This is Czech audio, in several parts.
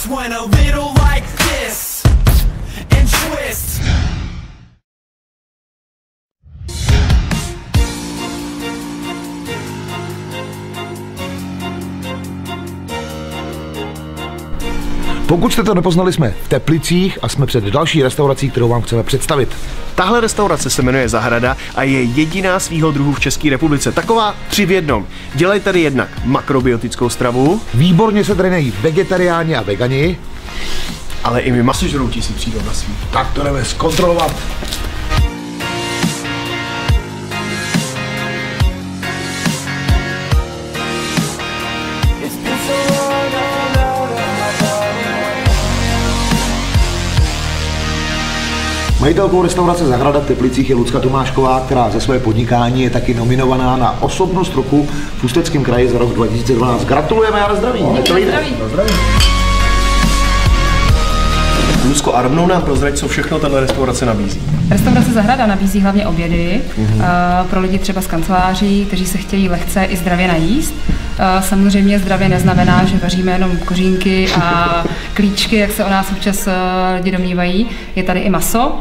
just went a little like this and twist. Pokud jste to nepoznali, jsme v Teplicích a jsme před další restaurací, kterou vám chceme představit. Tahle restaurace se jmenuje Zahrada a je jediná svýho druhu v České republice. Taková 3 v 1. Dělají tady jednak makrobiotickou stravu. Výborně se tady nejí vegetariáni a vegani. Ale i my masožrouti si přijdou na svý. Tak to jdeme zkontrolovat. Majitelkou restaurace Zahrada v Teplicích je Lucka Tomášková, která ze své podnikání je taky nominovaná na osobnost roku v Ústeckém kraji za rok 2012. Gratulujeme a na zdraví. Na zdraví. Lucko, a rovnou nám prozrať, co všechno tato restaurace nabízí. Restaurace Zahrada nabízí hlavně obědy pro lidi třeba z kanceláří, kteří se chtějí lehce i zdravě najíst. Samozřejmě zdravě neznamená, že vaříme jenom kořínky a klíčky, jak se o nás občas lidi domnívají. Je tady i maso.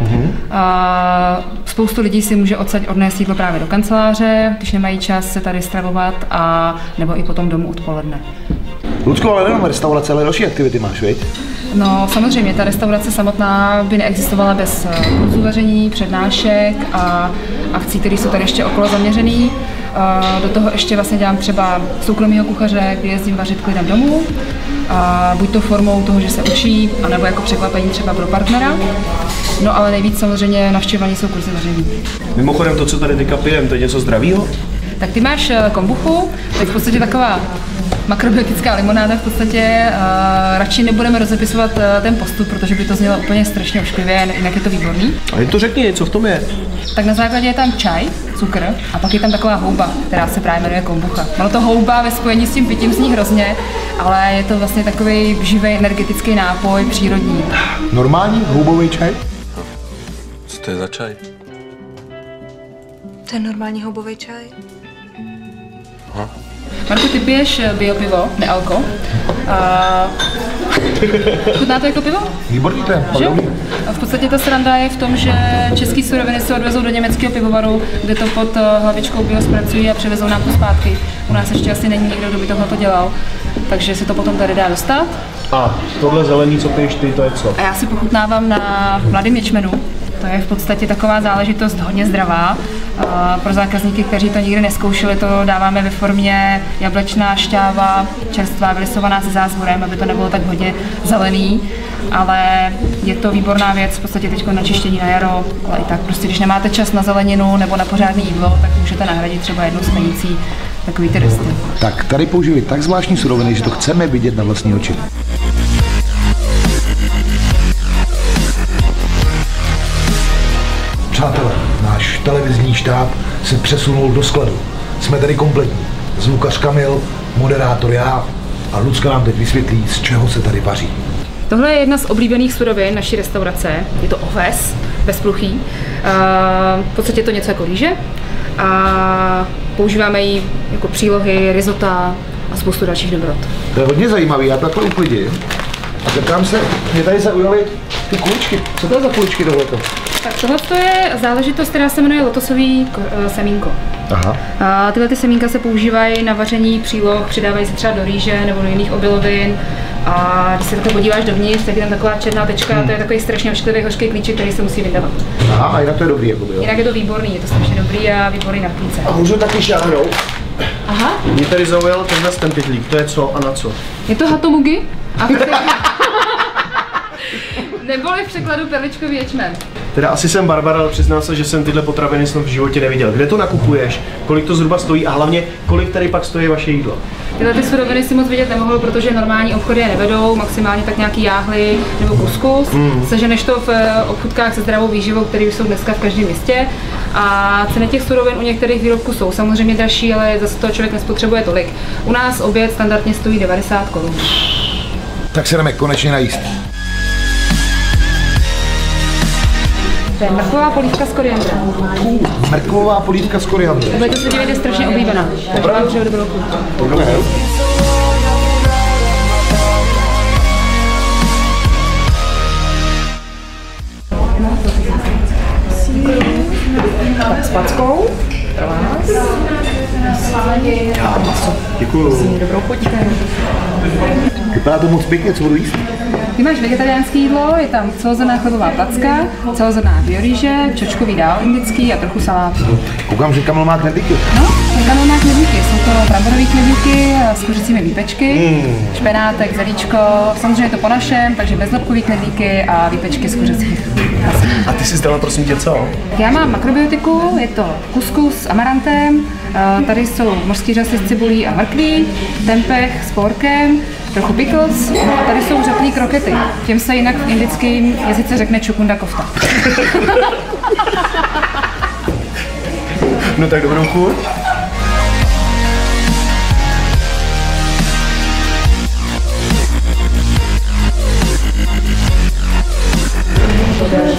Spoustu lidí si může odsaď odnést jídlo právě do kanceláře, když nemají čas se tady stravovat, a nebo i potom domů odpoledne. Lucko, ale nejenom restaurace, ale další aktivity máš, viď? No samozřejmě, ta restaurace samotná by neexistovala bez kurzů vaření, přednášek a akcí, které jsou tady ještě okolo zaměřený. Do toho ještě vlastně dělám třeba soukromýho kuchaře, kdy jezdím vařit k lidem domů. Buď to formou toho, že se učí, anebo jako překvapení třeba pro partnera. No ale nejvíc samozřejmě navštěvovaní jsou kurzy vaření. Mimochodem to, co tady teďka pijeme, to je něco zdravýho? Tak ty máš kombuchu, to je v podstatě taková makrobiotická limonáda v podstatě. Radši nebudeme rozepisovat ten postup, protože by to znělo úplně strašně ošklivě, jinak je to výborný. Ale to řekni, co v tom je? Tak na základě je tam čaj, cukr a pak je tam taková houba, která se právě jmenuje kombucha. Ono to houba ve spojení s tím pitím zní hrozně, ale je to vlastně takový živý energetický nápoj, přírodní. Normální houbový čaj? Co to je za čaj? To je normální houbový čaj. Aha. Marku, ty piješ biopivo, nealko. Chutná to jako pivo? Výborný to je. V podstatě ta sranda je v tom, že české suroviny se odvezou do německého pivovaru, kde to pod hlavičkou bio zpracují a převezou nám to zpátky. U nás ještě asi není nikdo, kdo by tohle dělal, takže se to potom tady dá dostat. A tohle zelený, co piješ ty, to je co? A já si pochutnávám na mladém ječmenu. To je v podstatě taková záležitost hodně zdravá. Pro zákazníky, kteří to nikdy nezkoušeli, to dáváme ve formě jablečná šťáva, čerstvá, vylisovaná se zázvorem, aby to nebylo tak hodně zelený. Ale je to výborná věc, v podstatě teď na čištění na jaro, ale i tak prostě, když nemáte čas na zeleninu nebo na pořádné jídlo, tak můžete nahradit třeba jednou sklenicí takový ty resty. Tak tady používají tak zvláštní suroviny, že to chceme vidět na vlastní oči. Přátelé, náš televizní štáb se přesunul do skladu. Jsme tady kompletní. Zvukař Kamil, moderátor já a Lucka nám teď vysvětlí, z čeho se tady vaří. Tohle je jedna z oblíbených surovin naší restaurace. Je to oves, bezpluchý. V podstatě je to něco jako rýže. A používáme ji jako přílohy, risota a spoustu dalších dobrot. To je hodně zajímavý, já takhle uklidím. A zeptám se, mě tady zaujaly ty kuličky. Co to je za kuličky tohleto? Tak tohle je záležitost, která se jmenuje lotosový semínko. Aha. Tyhle ty semínka se používají na vaření příloh, přidávají se třeba do rýže nebo do jiných obilovin. A když se takhle podíváš dovnitř, tak je tam taková černá tečka, to je takový strašně ošklivý hořký klíček, který se musí vydávat. Aha, a jinak to je dobrý, jako jo? Jinak je to výborný, je to strašně dobrý a výborný na píce. A můžu taky šáhnout? Aha. Mě tady zaujal ten pytlík, to je co a na co? Je to hatomugi a neboli v překladu perličkový ječmen. Teda asi jsem Barbara, ale přiznám se, že jsem tyhle potraviny snad v životě neviděl. Kde to nakupuješ? Kolik to zhruba stojí a hlavně kolik tady pak stojí vaše jídlo? Tyhle ty suroviny si moc vidět nemohl, protože normální obchody je nevedou, maximálně tak nějaký jáhly nebo kuskus. Seženeš to v obchůdkách se zdravou výživou, které jsou dneska v každém městě. A ceny těch surovin u některých výrobků jsou samozřejmě dražší, ale zase toho člověk nespotřebuje tolik. U nás oběd standardně stojí 90 korun. Tak se jdeme konečně najíst. To je mrkvová polívka s koriandrem. Mrkvová polívka s koriandrem. Budete se divit, je strašně oblíbená. Takže vám přeju dobrou chuť. Děkuju. Dobrou chuť. Vypadá to moc pěkně, co budu jíst? Ty máš vegetariánské jídlo, je tam celozrnná chlebová placka, celozrnná biorýže, čočkový dál indický a trochu salátu. Koukám, že Kamil má knedlíky. No, Kamil má knedlíky, jsou to bramborové knedlíky s kuřecími výpečky, špenátek, zelíčko, samozřejmě je to po našem, takže bezlepkový knedlíky a výpečky s kuřecími. A ty jsi dala prosím tě co? Já mám makrobiotiku, je to kuskus s amarantem, tady jsou mořský řasy s cibulí a mrkví, tempeh s porkem, trochu pickles a tady jsou řeplý krokety. Těm se jinak v indickém jazyce řekne čukunda kofta. No tak dobrou chuť.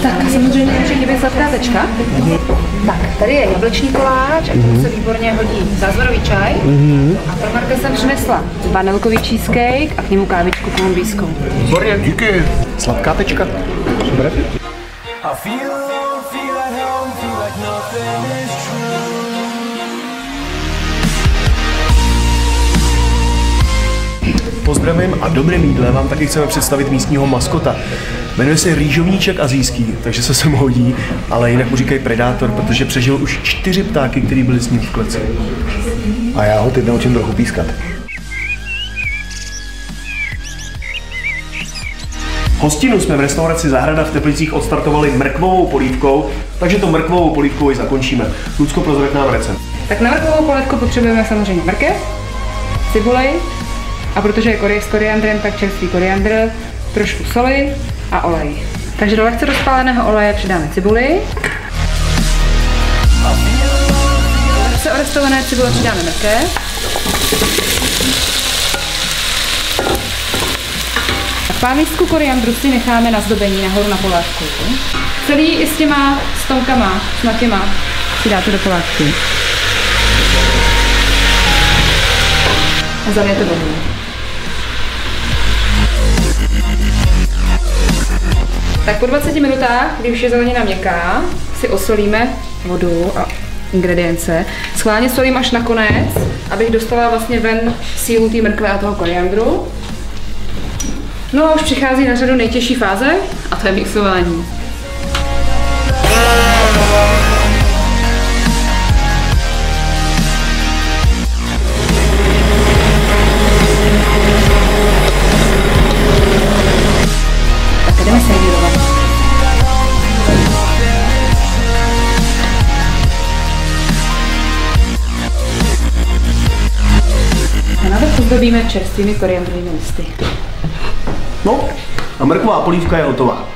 Tak samozřejmě může chybět sladká tečka. Tak, tady je jablečný koláč, a tomu se výborně hodí zázvorový čaj. A pro Marka jsem přinesla vanilkový cheesecake a k němu kávičku kolumbijskou. Výborně. Díky. Sladká tečka. Dobré. I feel alone, feel at home, feel like nothing is true. Pozdravím a dobrým jídlem vám taky chceme představit místního maskota. Jmenuje se rýžovníček azijský, takže se sem hodí, ale jinak mu říkají predátor, protože přežil už 4 ptáky, který byly s ním v kleci. A já ho teď naučím trochu pískat. Hostinu jsme v restauraci Zahrada v Teplicích odstartovali mrkvovou polívkou, takže to mrkvovou polívkou i zakončíme. Lucko, prozrať nám recept. Tak na mrkvovou polévku potřebujeme samozřejmě mrkev, cibuli a protože je s koriandrem, tak čerstvý koriandr, trošku soli a olej. Takže do lehce rozpáleného oleje přidáme cibuli. Do lehce orestované cibule přidáme mrkev. A pánvičku koriandru si necháme na zdobení nahoru na polévku. Celý i s těma stonkama, s těma si dáte do polévky. A zalijete vodou. Tak po 20 minutách, kdy už je zelenina měkká, si osolíme vodu a ingredience. Schválně solím až nakonec, abych dostala vlastně ven sílu té mrkve a toho koriandru. No a už přichází na řadu nejtěžší fáze a to je mixování. Tak jdeme servírovat. A na vrch ozdobíme čerstvými koriandrovými listy. No a mrkvová polívka je hotová.